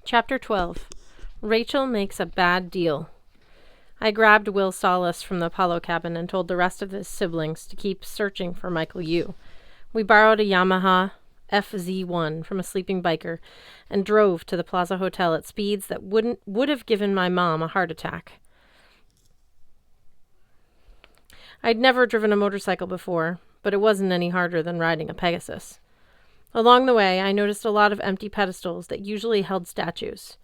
Chapter 12. Rachel makes a bad deal. I grabbed Will Solace from the Apollo cabin and told the rest of his siblings to keep searching for Michael Yu. We borrowed a Yamaha FZ1 from a sleeping biker and drove to the Plaza Hotel at speeds that would have given my mom a heart attack. I'd never driven a motorcycle before, but it wasn't any harder than riding a Pegasus. Along the way, I noticed a lot of empty pedestals that usually held statues.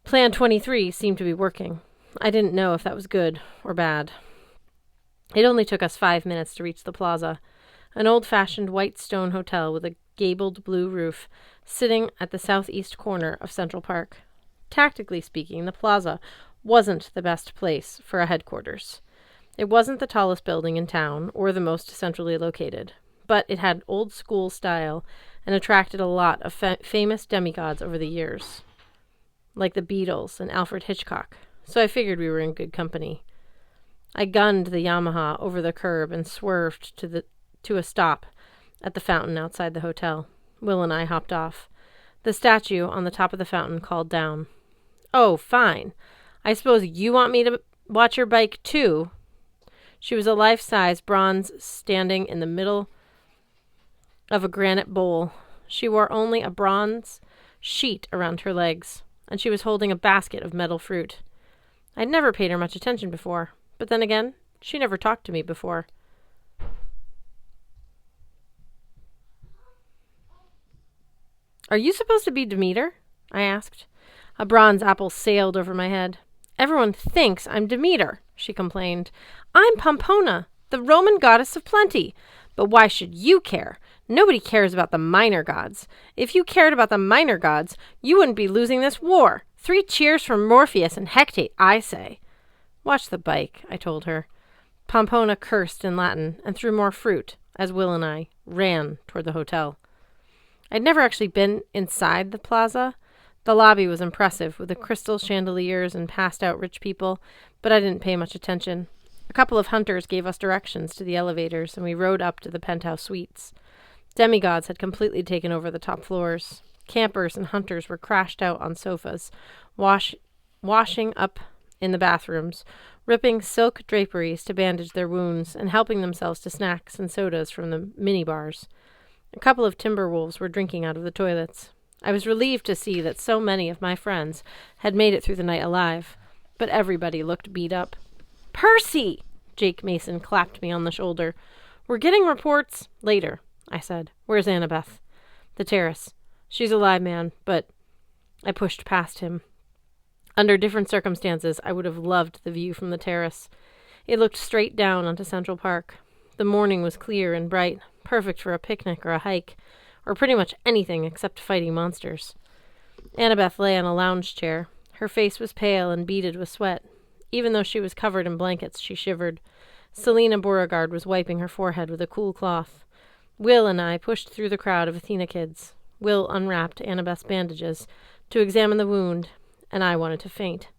Plan 23 seemed to be working. I didn't know if that was good or bad. It only took us 5 minutes to reach the plaza, an old-fashioned white stone hotel with a gabled blue roof sitting at the southeast corner of Central Park. Tactically speaking, the plaza wasn't the best place for a headquarters. It wasn't the tallest building in town or the most centrally located, but it had old-school style and attracted a lot of famous demigods over the years, like the Beatles and Alfred Hitchcock, so I figured we were in good company. I gunned the Yamaha over the curb and swerved to a stop at the fountain outside the hotel. Will and I hopped off. The statue on the top of the fountain called down. "Oh, fine. I suppose you want me to watch your bike, too?" She was a life-size bronze standing in the middle of a granite bowl. She wore only a bronze sheet around her legs, and she was holding a basket of metal fruit. I'd never paid her much attention before, but then again, she never talked to me before. "Are you supposed to be Demeter?" I asked. A bronze apple sailed over my head. "Everyone thinks I'm Demeter," she complained. "I'm Pompona, the Roman goddess of plenty. But why should you care? Nobody cares about the minor gods. If you cared about the minor gods, you wouldn't be losing this war. 3 cheers for Morpheus and Hecate, I say." "Watch the bike," I told her. Pompona cursed in Latin and threw more fruit as Will and I ran toward the hotel. I'd never actually been inside the plaza. The lobby was impressive, with the crystal chandeliers and passed-out rich people, but I didn't pay much attention. A couple of hunters gave us directions to the elevators, and we rode up to the penthouse suites. Demigods had completely taken over the top floors. Campers and hunters were crashed out on sofas, washing up in the bathrooms, ripping silk draperies to bandage their wounds, and helping themselves to snacks and sodas from the minibars. A couple of timber wolves were drinking out of the toilets. I was relieved to see that so many of my friends had made it through the night alive, but everybody looked beat up. "Percy!" Jake Mason clapped me on the shoulder. "We're getting reports." "Later," I said. "Where's Annabeth?" "The terrace. She's alive, man, but..." I pushed past him. Under different circumstances, I would have loved the view from the terrace. It looked straight down onto Central Park. The morning was clear and bright, perfect for a picnic or a hike, or pretty much anything except fighting monsters. Annabeth lay on a lounge chair. Her face was pale and beaded with sweat. Even though she was covered in blankets, she shivered. Selena Beauregard was wiping her forehead with a cool cloth. Will and I pushed through the crowd of Athena kids. Will unwrapped Annabeth's bandages to examine the wound, and I wanted to faint.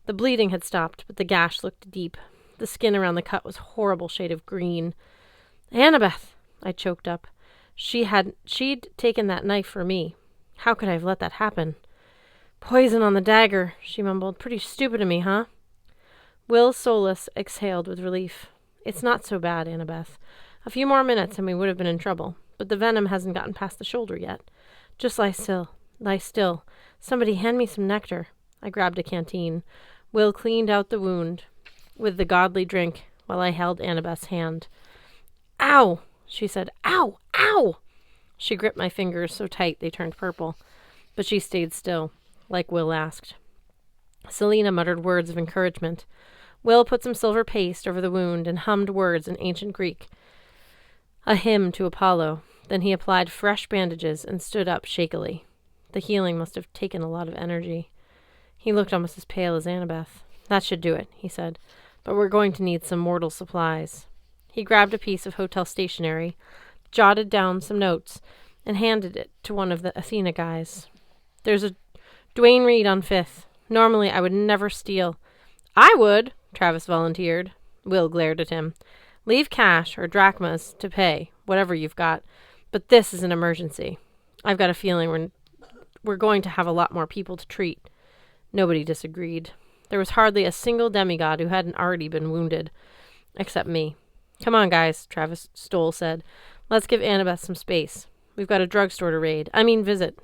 The bleeding had stopped, but the gash looked deep. The skin around the cut was a horrible shade of green. "Annabeth!" I choked up. She'd taken that knife for me. How could I have let that happen? "Poison on the dagger," she mumbled. "Pretty stupid of me, huh?" Will Solace exhaled with relief. "It's not so bad, Annabeth. A few more minutes and we would have been in trouble, but the venom hasn't gotten past the shoulder yet. Just lie still. Lie still. Somebody hand me some nectar." I grabbed a canteen. Will cleaned out the wound with the godly drink while I held Annabeth's hand. "Ow!" she said. "Ow! Ow!" She gripped my fingers so tight they turned purple, but she stayed still, like Will asked. Selena muttered words of encouragement. Will put some silver paste over the wound and hummed words in ancient Greek, a hymn to Apollo. Then he applied fresh bandages and stood up shakily. The healing must have taken a lot of energy. He looked almost as pale as Annabeth. "That should do it," he said, "but we're going to need some mortal supplies." He grabbed a piece of hotel stationery, jotted down some notes, and handed it to one of the Athena guys. "There's a Duane Reade on 5th. Normally I would never steal." "I would," Travis volunteered. Will glared at him. "Leave cash or drachmas to pay, whatever you've got. But this is an emergency. I've got a feeling we're going to have a lot more people to treat. Nobody disagreed. There was hardly a single demigod who hadn't already been wounded, except me. Come on, guys, Travis Stoll said. Let's give Annabeth some space. We've got a drugstore to visit.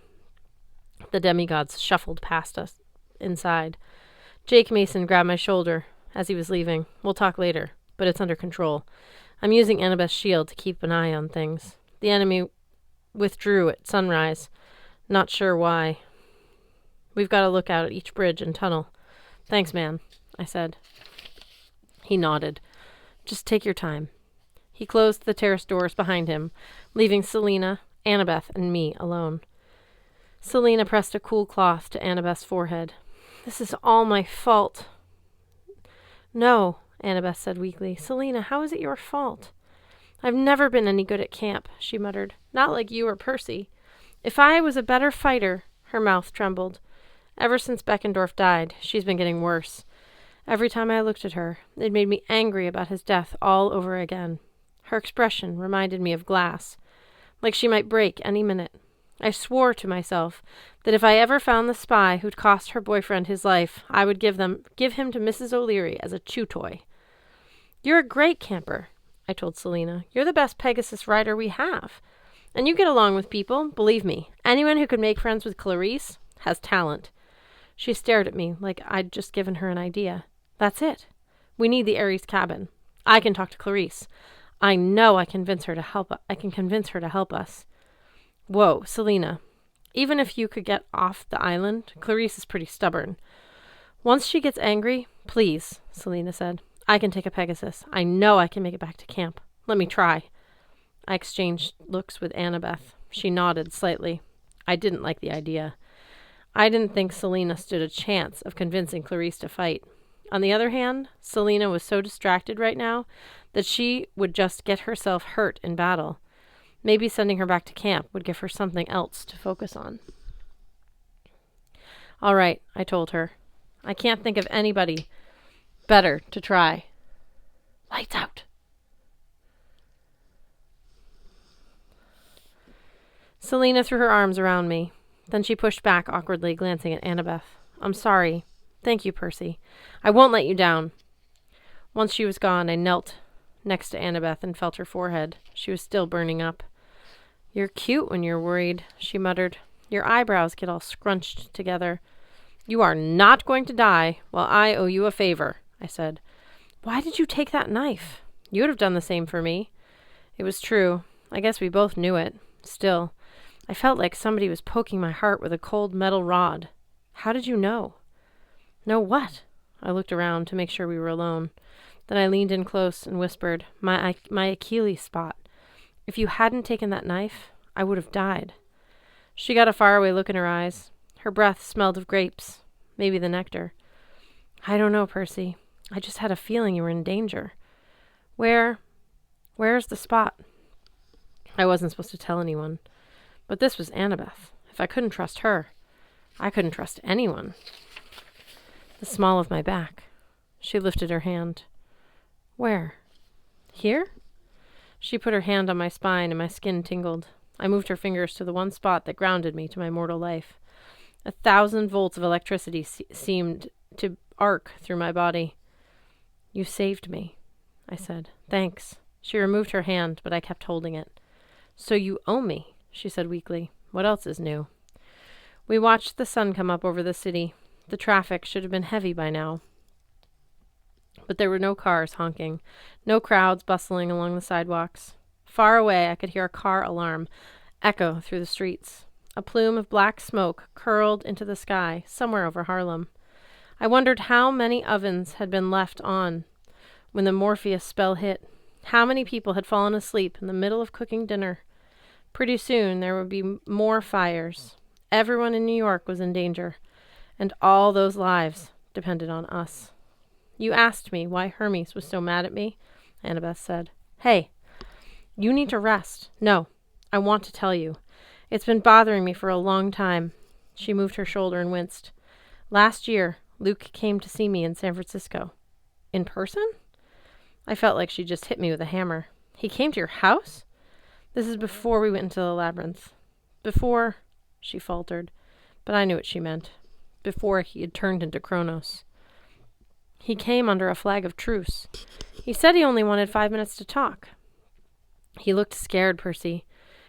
The demigods shuffled past us inside. Jake Mason grabbed my shoulder as he was leaving. We'll talk later, but it's under control. I'm using Annabeth's shield to keep an eye on things. The enemy withdrew at sunrise. Not sure why. We've got to look out at each bridge and tunnel. Thanks, man, I said. He nodded. Just take your time. He closed the terrace doors behind him, leaving Selena, Annabeth, and me alone. Selena pressed a cool cloth to Annabeth's forehead. This is all my fault. No, Annabeth said weakly. Selena, how is it your fault? I've never been any good at camp, she muttered. Not like you or Percy. If I was a better fighter, her mouth trembled. Ever since Beckendorf died, she's been getting worse. Every time I looked at her, it made me angry about his death all over again. Her expression reminded me of glass, like she might break any minute. I swore to myself that if I ever found the spy who'd cost her boyfriend his life, I would give him to Mrs. O'Leary as a chew toy. You're a great camper, I told Selena. You're the best Pegasus rider we have. And you get along with people, believe me. Anyone who could make friends with Clarice has talent. She stared at me like I'd just given her an idea. That's it. We need the Ares cabin. I can talk to Clarice. I know I can convince her to help us. Whoa, Selena. Even if you could get off the island, Clarice is pretty stubborn. Once she gets angry, please, Selena said. I can take a Pegasus. I know I can make it back to camp. Let me try. I exchanged looks with Annabeth. She nodded slightly. I didn't like the idea. I didn't think Selena stood a chance of convincing Clarice to fight. On the other hand, Selena was so distracted right now that she would just get herself hurt in battle. Maybe sending her back to camp would give her something else to focus on. All right, I told her. I can't think of anybody better to try. Lights out. Selena threw her arms around me. Then she pushed back awkwardly, glancing at Annabeth. I'm sorry. Thank you, Percy. I won't let you down. Once she was gone, I knelt next to Annabeth and felt her forehead. She was still burning up. You're cute when you're worried, she muttered. Your eyebrows get all scrunched together. You are not going to die while I owe you a favor, I said. Why did you take that knife? You would have done the same for me. It was true. I guess we both knew it. Still, I felt like somebody was poking my heart with a cold metal rod. How did you know? Know what? I looked around to make sure we were alone. Then I leaned in close and whispered, my Achilles spot. If you hadn't taken that knife, I would have died. She got a faraway look in her eyes. Her breath smelled of grapes, maybe the nectar. I don't know, Percy. I just had a feeling you were in danger. Where's the spot? I wasn't supposed to tell anyone. But this was Annabeth. If I couldn't trust her, I couldn't trust anyone. The small of my back. She lifted her hand. Where? Here? She put her hand on my spine and my skin tingled. I moved her fingers to the one spot that grounded me to my mortal life. 1,000 volts of electricity seemed to arc through my body. You saved me, I said. Thanks. She removed her hand, but I kept holding it. So you owe me, she said weakly. What else is new? We watched the sun come up over the city. The traffic should have been heavy by now. But there were no cars honking, no crowds bustling along the sidewalks. Far away, I could hear a car alarm echo through the streets. A plume of black smoke curled into the sky somewhere over Harlem. I wondered how many ovens had been left on when the Morpheus spell hit. How many people had fallen asleep in the middle of cooking dinner? Pretty soon there would be more fires. Everyone in New York was in danger, and all those lives depended on us. You asked me why Hermes was so mad at me, Annabeth said. Hey, you need to rest. No, I want to tell you. It's been bothering me for a long time. She moved her shoulder and winced. Last year, Luke came to see me in San Francisco. In person? I felt like she just hit me with a hammer. He came to your house? This is before we went into the labyrinth. Before, she faltered. But I knew what she meant, before he had turned into Kronos. He came under a flag of truce. He said he only wanted 5 minutes to talk. He looked scared, Percy.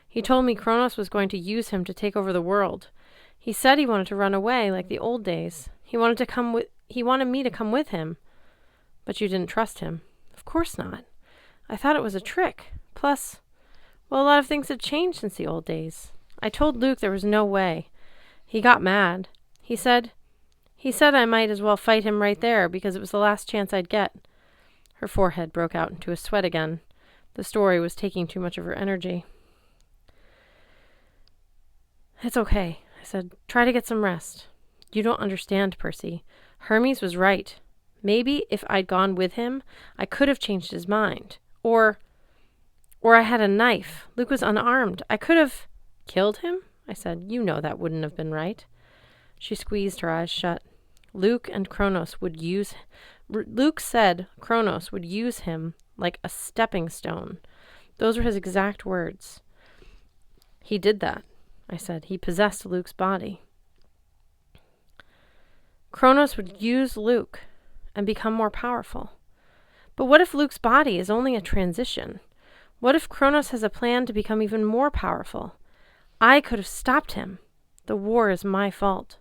He told me Kronos was going to use him to take over the world. He said he wanted to run away like the old days. He wanted me to come with him. But you didn't trust him. Of course not. I thought it was a trick. Plus, well, a lot of things had changed since the old days. I told Luke there was no way. He got mad. He said I might as well fight him right there because it was the last chance I'd get. Her forehead broke out into a sweat again. The story was taking too much of her energy. It's okay, I said. Try to get some rest. You don't understand, Percy. Hermes was right. Maybe if I'd gone with him, I could have changed his mind. Or I had a knife. Luke was unarmed. I could have killed him, I said. You know that wouldn't have been right. She squeezed her eyes shut. Luke said Kronos would use him like a stepping stone. Those were his exact words. He did that, I said. He possessed Luke's body. Kronos would use Luke and become more powerful. But what if Luke's body is only a transition? What if Kronos has a plan to become even more powerful? I could have stopped him. The war is my fault.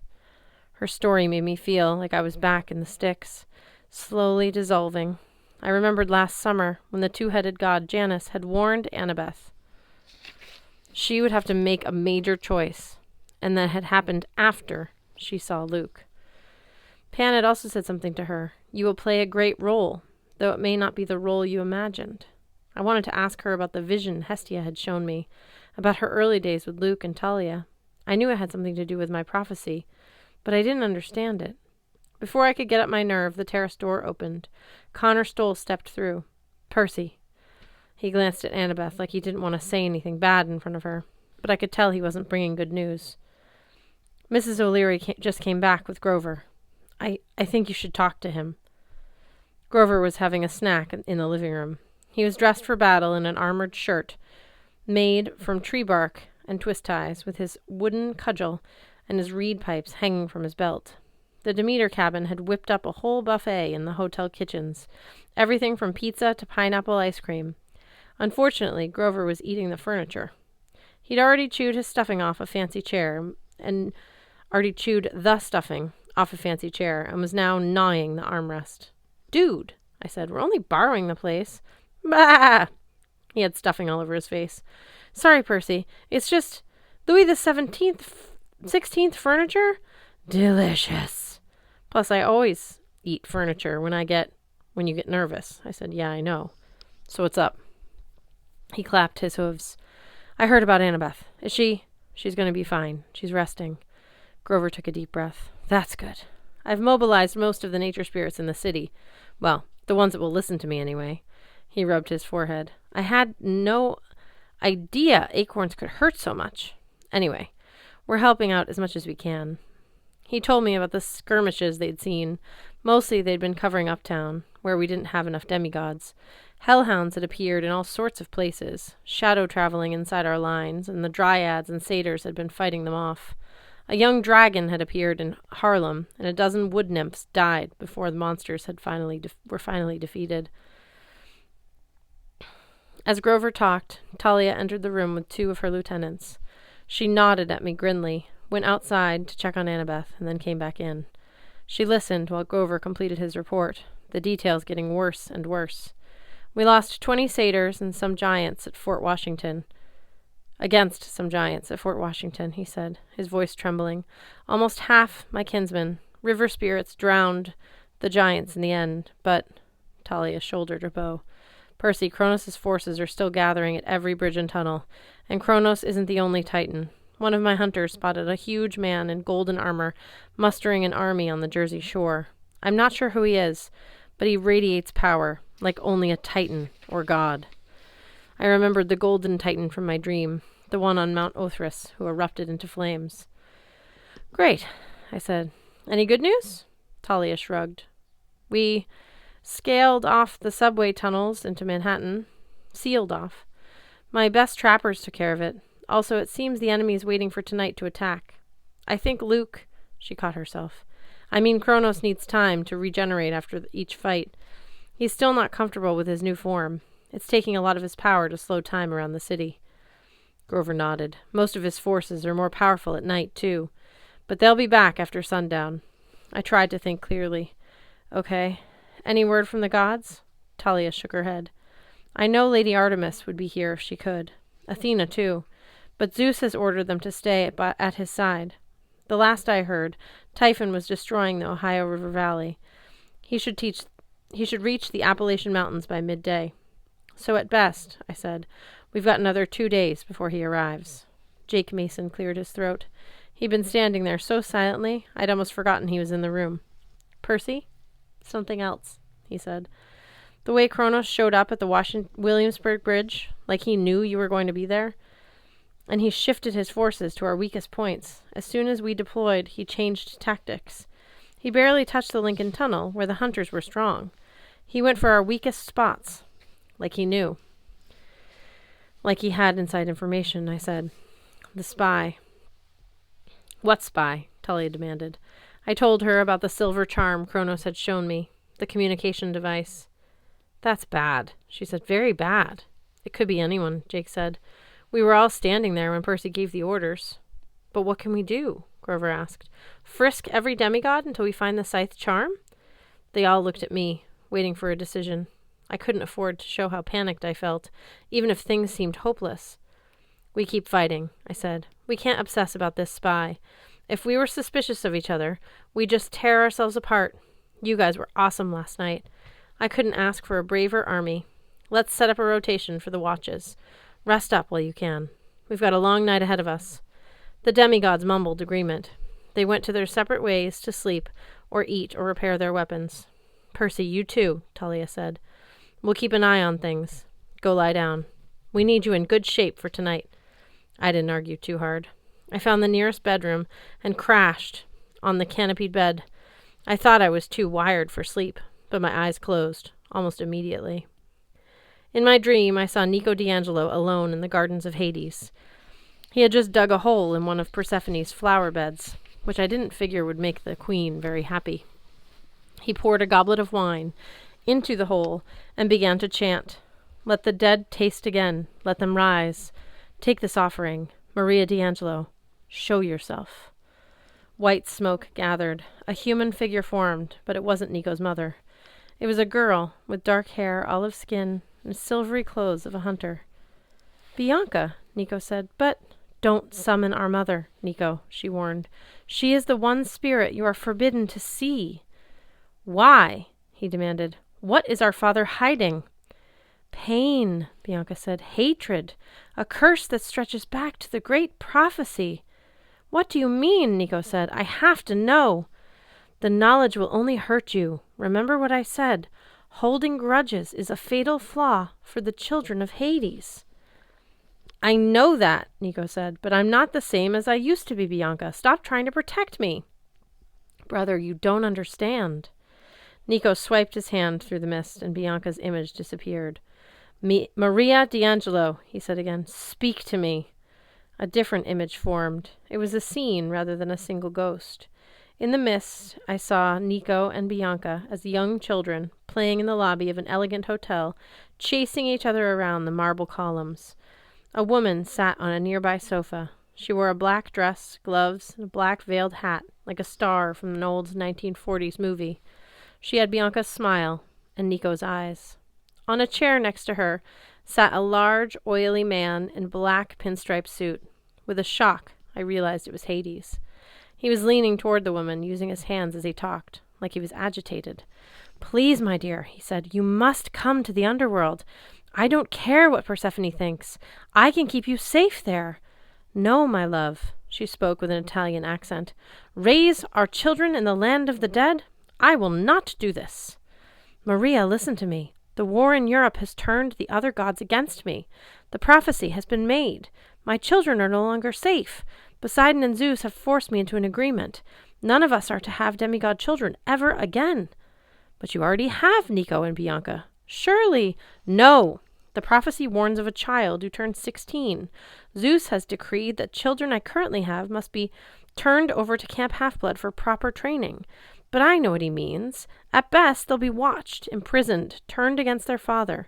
Her story made me feel like I was back in the sticks, slowly dissolving. I remembered last summer when the two-headed god Janus had warned Annabeth. She would have to make a major choice, and that had happened after she saw Luke. Pan had also said something to her. You will play a great role, though it may not be the role you imagined. I wanted to ask her about the vision Hestia had shown me, about her early days with Luke and Talia. I knew it had something to do with my prophecy, but I didn't understand it. Before I could get up my nerve, the terrace door opened. Connor Stoll stepped through. Percy. He glanced at Annabeth like he didn't want to say anything bad in front of her, but I could tell he wasn't bringing good news. Mrs. O'Leary just came back with Grover. I think you should talk to him. Grover was having a snack in the living room. He was dressed for battle in an armored shirt made from tree bark and twist ties, with his wooden cudgel and his reed pipes hanging from his belt. The Demeter cabin had whipped up a whole buffet in the hotel kitchens, everything from pizza to pineapple ice cream. Unfortunately, Grover was eating the furniture. He'd already chewed his stuffing off a fancy chair, and was now gnawing the armrest. Dude, I said, we're only borrowing the place. Bah! He had stuffing all over his face. Sorry, Percy. It's just Louis the 16th furniture? Delicious. Plus, I always eat furniture when you get nervous. I said, yeah, I know. So what's up? He clapped his hooves. I heard about Annabeth. Is she? She's going to be fine. She's resting. Grover took a deep breath. That's good. I've mobilized most of the nature spirits in the city. Well, the ones that will listen to me anyway. He rubbed his forehead. I had no idea acorns could hurt so much. Anyway, we're helping out as much as we can. He told me about the skirmishes they'd seen. Mostly they'd been covering uptown, where we didn't have enough demigods. Hellhounds had appeared in all sorts of places, shadow traveling inside our lines, and the dryads and satyrs had been fighting them off. A young dragon had appeared in Harlem, and a dozen wood nymphs died before the monsters were finally defeated. As Grover talked, Talia entered the room with 2 of her lieutenants. She nodded at me grimly, went outside to check on Annabeth, and then came back in. She listened while Grover completed his report, the details getting worse and worse. We lost 20 satyrs and some giants at Fort Washington. Against some giants at Fort Washington, he said, his voice trembling. Almost half my kinsmen, river spirits, drowned the giants in the end, but Talia shouldered her bow. Percy, Kronos' forces are still gathering at every bridge and tunnel, and Kronos isn't the only Titan. One of my hunters spotted a huge man in golden armor mustering an army on the Jersey shore. I'm not sure who he is, but he radiates power, like only a Titan or god. I remembered the golden Titan from my dream, the one on Mount Othrys, who erupted into flames. Great, I said. Any good news? Talia shrugged. We scaled off the subway tunnels into Manhattan. Sealed off. My best trappers took care of it. Also, it seems the enemy is waiting for tonight to attack. I think Luke... She caught herself. I mean, Kronos needs time to regenerate after each fight. He's still not comfortable with his new form. It's taking a lot of his power to slow time around the city. Grover nodded. Most of his forces are more powerful at night, too. But they'll be back after sundown. I tried to think clearly. Okay. Any word from the gods? Talia shook her head. I know Lady Artemis would be here if she could. Athena, too. But Zeus has ordered them to stay at his side. The last I heard, Typhon was destroying the Ohio River Valley. He should reach the Appalachian Mountains by midday. So at best, I said, we've got another 2 days before he arrives. Jake Mason cleared his throat. He'd been standing there so silently, I'd almost forgotten he was in the room. Percy? Something else, he said. The way Kronos showed up at the Williamsburg Bridge, like he knew you were going to be there. And he shifted his forces to our weakest points. As soon as we deployed, he changed tactics. He barely touched the Lincoln Tunnel, where the hunters were strong. He went for our weakest spots, like he knew. Like he had inside information, I said. The spy. What spy? Talia demanded. I told her about the silver charm Kronos had shown me, the communication device. That's bad, she said. Very bad. It could be anyone, Jake said. We were all standing there when Percy gave the orders. But what can we do? Grover asked. Frisk every demigod until we find the scythe charm? They all looked at me, waiting for a decision. I couldn't afford to show how panicked I felt, even if things seemed hopeless. We keep fighting, I said. We can't obsess about this spy. If we were suspicious of each other, we'd just tear ourselves apart. You guys were awesome last night. I couldn't ask for a braver army. Let's set up a rotation for the watches. Rest up while you can. We've got a long night ahead of us. The demigods mumbled agreement. They went to their separate ways to sleep or eat or repair their weapons. Percy, you too, Talia said. We'll keep an eye on things. Go lie down. We need you in good shape for tonight. I didn't argue too hard. I found the nearest bedroom and crashed on the canopied bed. I thought I was too wired for sleep, but my eyes closed almost immediately. In my dream, I saw Nico D'Angelo alone in the gardens of Hades. He had just dug a hole in one of Persephone's flower beds, which I didn't figure would make the queen very happy. He poured a goblet of wine into the hole and began to chant, Let the dead taste again, let them rise. Take this offering, Maria D'Angelo. Show yourself. White smoke gathered. A human figure formed, but it wasn't Nico's mother. It was a girl with dark hair, olive skin, and silvery clothes of a hunter. Bianca, Nico said. But don't summon our mother, Nico, she warned. She is the one spirit you are forbidden to see. Why? He demanded. What is our father hiding? Pain, Bianca said. Hatred. A curse that stretches back to the great prophecy. What do you mean? Nico said. I have to know. The knowledge will only hurt you. Remember what I said. Holding grudges is a fatal flaw for the children of Hades. I know that, Nico said, but I'm not the same as I used to be, Bianca. Stop trying to protect me. Brother, you don't understand. Nico swiped his hand through the mist, and Bianca's image disappeared. Maria D'Angelo, he said again, speak to me. A different image formed. It was a scene rather than a single ghost. In the mist, I saw Nico and Bianca as young children playing in the lobby of an elegant hotel, chasing each other around the marble columns. A woman sat on a nearby sofa. She wore a black dress, gloves, and a black veiled hat, like a star from an old 1940s movie. She had Bianca's smile and Nico's eyes. On a chair next to her sat a large, oily man in a black pinstripe suit. With a shock, I realized it was Hades. He was leaning toward the woman, using his hands as he talked, like he was agitated. Please, my dear, he said, you must come to the underworld. I don't care what Persephone thinks. I can keep you safe there. No, my love, she spoke with an Italian accent. Raise our children in the land of the dead? I will not do this. Maria, listen to me. The war in Europe has turned the other gods against me. The prophecy has been made. My children are no longer safe. Poseidon and Zeus have forced me into an agreement. None of us are to have demigod children ever again. But you already have Nico and Bianca. Surely. No. The prophecy warns of a child who turns 16. Zeus has decreed that children I currently have must be turned over to Camp Half-Blood for proper training. But I know what he means. At best, they'll be watched, imprisoned, turned against their father.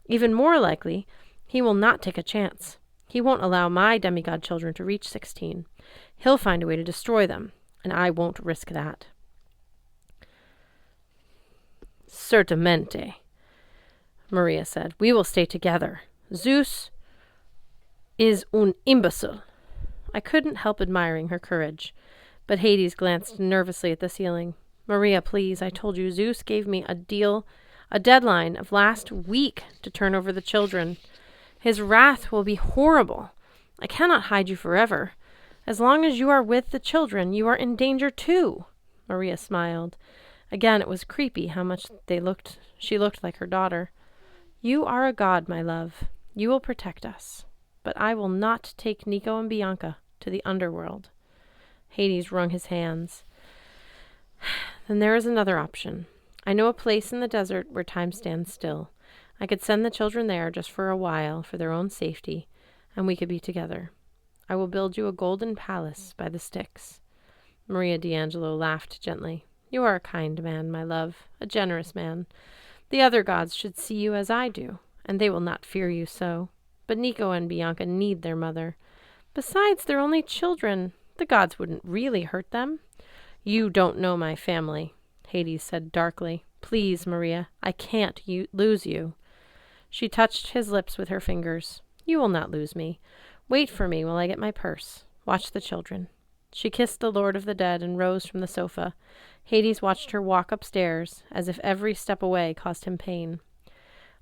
Even more likely, he will not take a chance. He won't allow my demigod children to reach 16. He'll find a way to destroy them, and I won't risk that. Certamente, Maria said. We will stay together. Zeus is un imbecile. I couldn't help admiring her courage, but Hades glanced nervously at the ceiling. Maria, please, I told you Zeus gave me a deadline of last week to turn over the children. His wrath will be horrible. I cannot hide you forever. As long as you are with the children, you are in danger too. Maria smiled. Again, it was creepy how much she looked like her daughter. You are a god, my love. You will protect us. But I will not take Nico and Bianca to the underworld. Hades wrung his hands. Then there is another option. I know a place in the desert where time stands still. I could send the children there just for a while, for their own safety, and we could be together. I will build you a golden palace by the Styx. Maria D'Angelo laughed gently. You are a kind man, my love, a generous man. The other gods should see you as I do, and they will not fear you so. But Nico and Bianca need their mother. Besides, they're only children. The gods wouldn't really hurt them. You don't know my family, Hades said darkly. Please, Maria, I can't lose you. She touched his lips with her fingers. You will not lose me. Wait for me while I get my purse. Watch the children. She kissed the Lord of the Dead and rose from the sofa. Hades watched her walk upstairs, as if every step away caused him pain.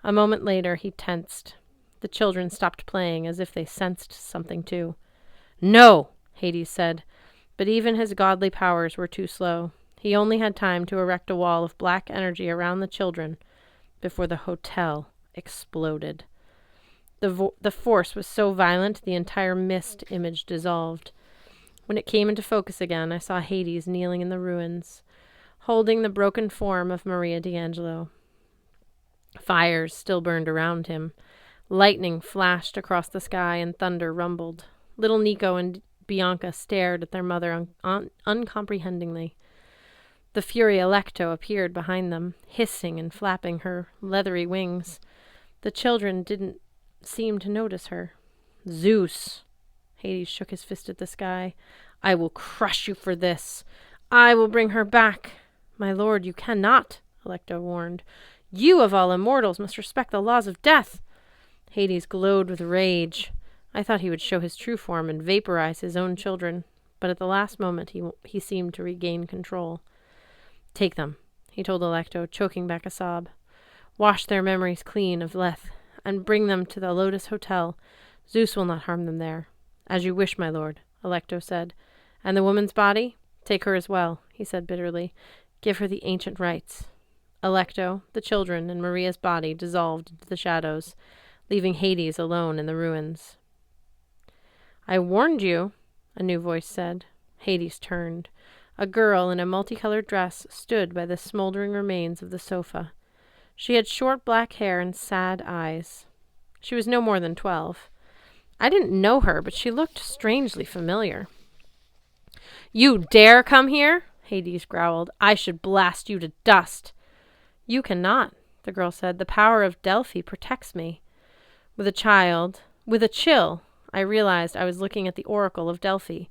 A moment later, he tensed. The children stopped playing, as if they sensed something too. No, Hades said, but even his godly powers were too slow. He only had time to erect a wall of black energy around the children before the hotel exploded. The force was so violent the entire mist image dissolved. When it came into focus again, I saw Hades kneeling in the ruins, holding the broken form of Maria D'Angelo. Fires still burned around him. Lightning flashed across the sky and thunder rumbled. Little Nico and Bianca stared at their mother uncomprehendingly. The Fury Alecto appeared behind them, hissing and flapping her leathery wings. The children didn't seem to notice her. Zeus! Hades shook his fist at the sky. I will crush you for this. I will bring her back. My lord, you cannot, Alecto warned. You, of all immortals, must respect the laws of death. Hades glowed with rage. I thought he would show his true form and vaporize his own children, but at the last moment he seemed to regain control. Take them, he told Alecto, choking back a sob. Wash their memories clean of Leth, and bring them to the Lotus Hotel. Zeus will not harm them there. As you wish, my lord, Alecto said. And the woman's body? Take her as well, he said bitterly. Give her the ancient rites. Alecto, the children, and Maria's body dissolved into the shadows, leaving Hades alone in the ruins. I warned you, a new voice said. Hades turned. A girl in a multicolored dress stood by the smoldering remains of the sofa. She had short black hair and sad eyes. She was no more than 12. I didn't know her, but she looked strangely familiar. You dare come here? Hades growled. I should blast you to dust. You cannot, the girl said. The power of Delphi protects me. With a chill, I realized I was looking at the oracle of Delphi,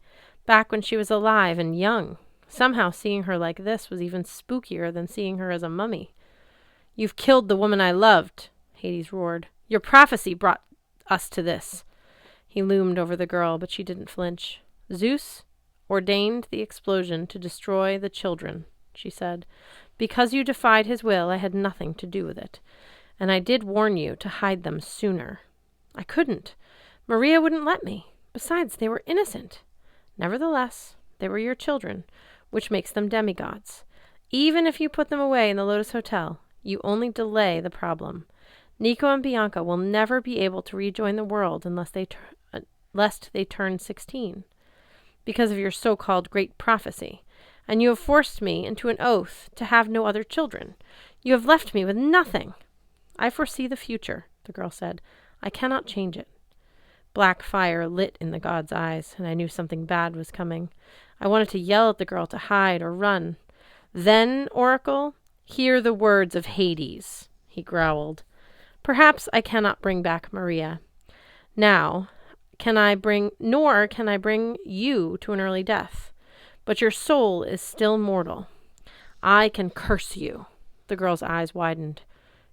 back when she was alive and young. Somehow seeing her like this was even spookier than seeing her as a mummy. You've killed the woman I loved, Hades roared. Your prophecy brought us to this. He loomed over the girl, but she didn't flinch. Zeus ordained the explosion to destroy the children, she said. Because you defied his will, I had nothing to do with it. And I did warn you to hide them sooner. I couldn't. Maria wouldn't let me. Besides, they were innocent. Nevertheless, they were your children, which makes them demigods. Even if you put them away in the Lotus Hotel, you only delay the problem. Nico and Bianca will never be able to rejoin the world lest they turn 16, because of your so-called great prophecy. And you have forced me into an oath to have no other children. You have left me with nothing. I foresee the future, the girl said. I cannot change it. Black fire lit in the god's eyes, and I knew something bad was coming. I wanted to yell at the girl to hide or run. Then, Oracle, hear the words of Hades, he growled. Perhaps I cannot bring back Maria. Nor can I bring you to an early death. But your soul is still mortal. I can curse you. The girl's eyes widened.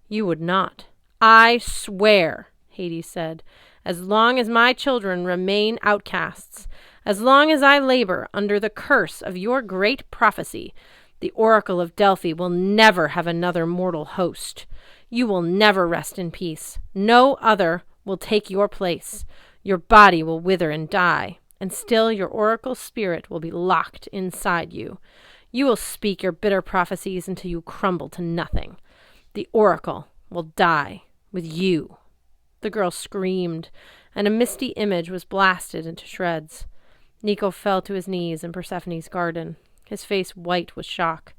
You would not. I swear, Hades said, as long as my children remain outcasts, as long as I labor under the curse of your great prophecy, the Oracle of Delphi will never have another mortal host. You will never rest in peace. No other will take your place. Your body will wither and die, and still your oracle spirit will be locked inside you. You will speak your bitter prophecies until you crumble to nothing. The oracle will die with you. The girl screamed, and a misty image was blasted into shreds. Nico fell to his knees in Persephone's garden, his face white with shock.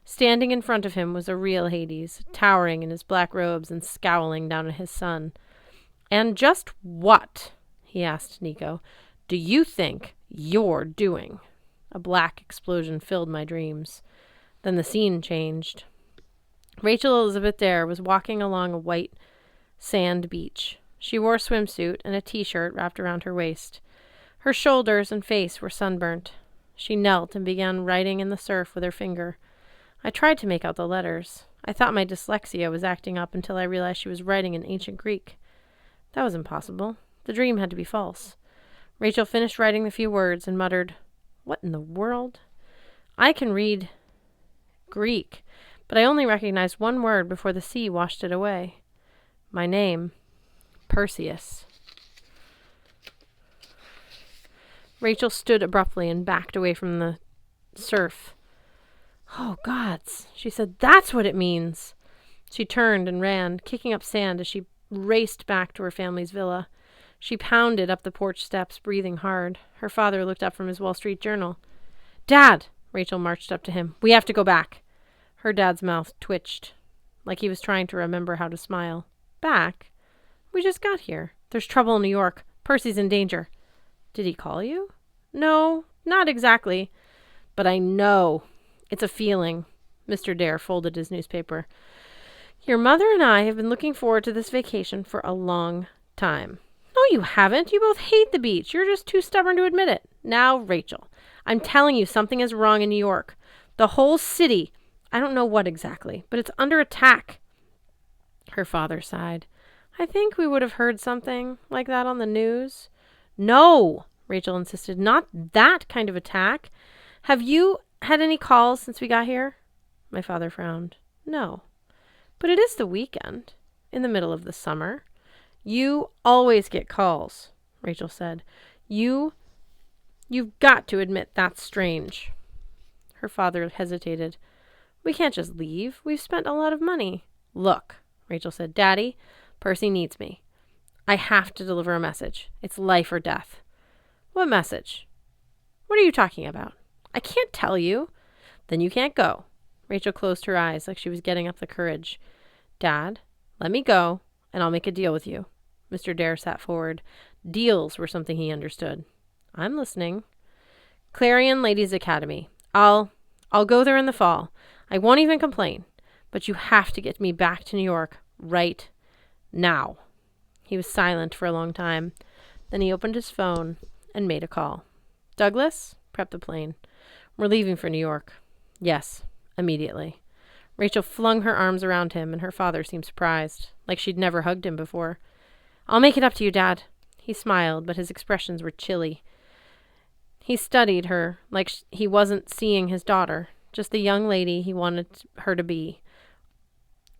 Standing in front of him was a real Hades, towering in his black robes and scowling down at his son. And just what, he asked Nico, do you think you're doing? A black explosion filled my dreams. Then the scene changed. Rachel Elizabeth Dare was walking along a white sand beach. She wore a swimsuit and a t-shirt wrapped around her waist. Her shoulders and face were sunburnt. She knelt and began writing in the surf with her finger. I tried to make out the letters. I thought my dyslexia was acting up until I realized she was writing in ancient Greek. That was impossible. The dream had to be false. Rachel finished writing the few words and muttered, "What in the world?" I can read Greek, but I only recognized one word before the sea washed it away. My name, Perseus. Rachel stood abruptly and backed away from the surf. "Oh, gods," she said, "that's what it means." She turned and ran, kicking up sand as she raced back to her family's villa. She pounded up the porch steps, breathing hard. Her father looked up from his Wall Street Journal. "Dad!" Rachel marched up to him. "We have to go back." Her dad's mouth twitched, like he was trying to remember how to smile. "Back? We just got here. There's trouble in New York. Percy's in danger." "Did he call you?" "No, not exactly. But I know. It's a feeling." Mr. Dare folded his newspaper. "Your mother and I have been looking forward to this vacation for a long time." "No, you haven't. You both hate the beach. You're just too stubborn to admit it." "Now, Rachel, I'm telling you something is wrong in New York. The whole city, I don't know what exactly, but it's under attack." Her father sighed. "I think we would have heard something like that on the news." "No," Rachel insisted, "not that kind of attack. Have you had any calls since we got here?" My father frowned. "No. But it is the weekend, in the middle of the summer." "You always get calls," Rachel said. You've got to admit that's strange." Her father hesitated. "We can't just leave. We've spent a lot of money." "Look," Rachel said, "Daddy, Percy needs me. I have to deliver a message. It's life or death." "What message?" "What are you talking about?" "I can't tell you." "Then you can't go." Rachel closed her eyes like she was getting up the courage. "Dad, let me go, and I'll make a deal with you." Mr. Dare sat forward. Deals were something he understood. "I'm listening." "Clarion Ladies Academy. I'll go there in the fall. I won't even complain. But you have to get me back to New York right now." He was silent for a long time. Then he opened his phone and made a call. "Douglas, prep the plane. We're leaving for New York." "Yes, immediately." Rachel flung her arms around him, and her father seemed surprised, like she'd never hugged him before. "I'll make it up to you, Dad." He smiled, but his expressions were chilly. He studied her like he wasn't seeing his daughter, just the young lady he wanted her to be,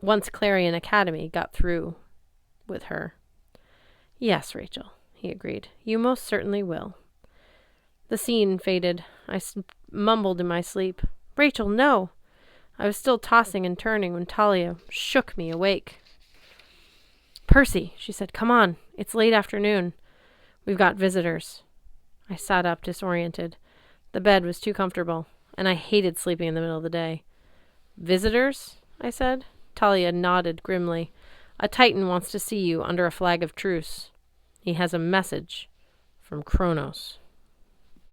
once Clarion Academy got through with her. "Yes, Rachel," he agreed. "You most certainly will." The scene faded. I mumbled in my sleep, "Rachel, no!" I was still tossing and turning when Talia shook me awake. "Percy," she said, "come on. It's late afternoon. We've got visitors." I sat up, disoriented. The bed was too comfortable, and I hated sleeping in the middle of the day. "Visitors?" I said. Talia nodded grimly. "A Titan wants to see you under a flag of truce. He has a message from Kronos."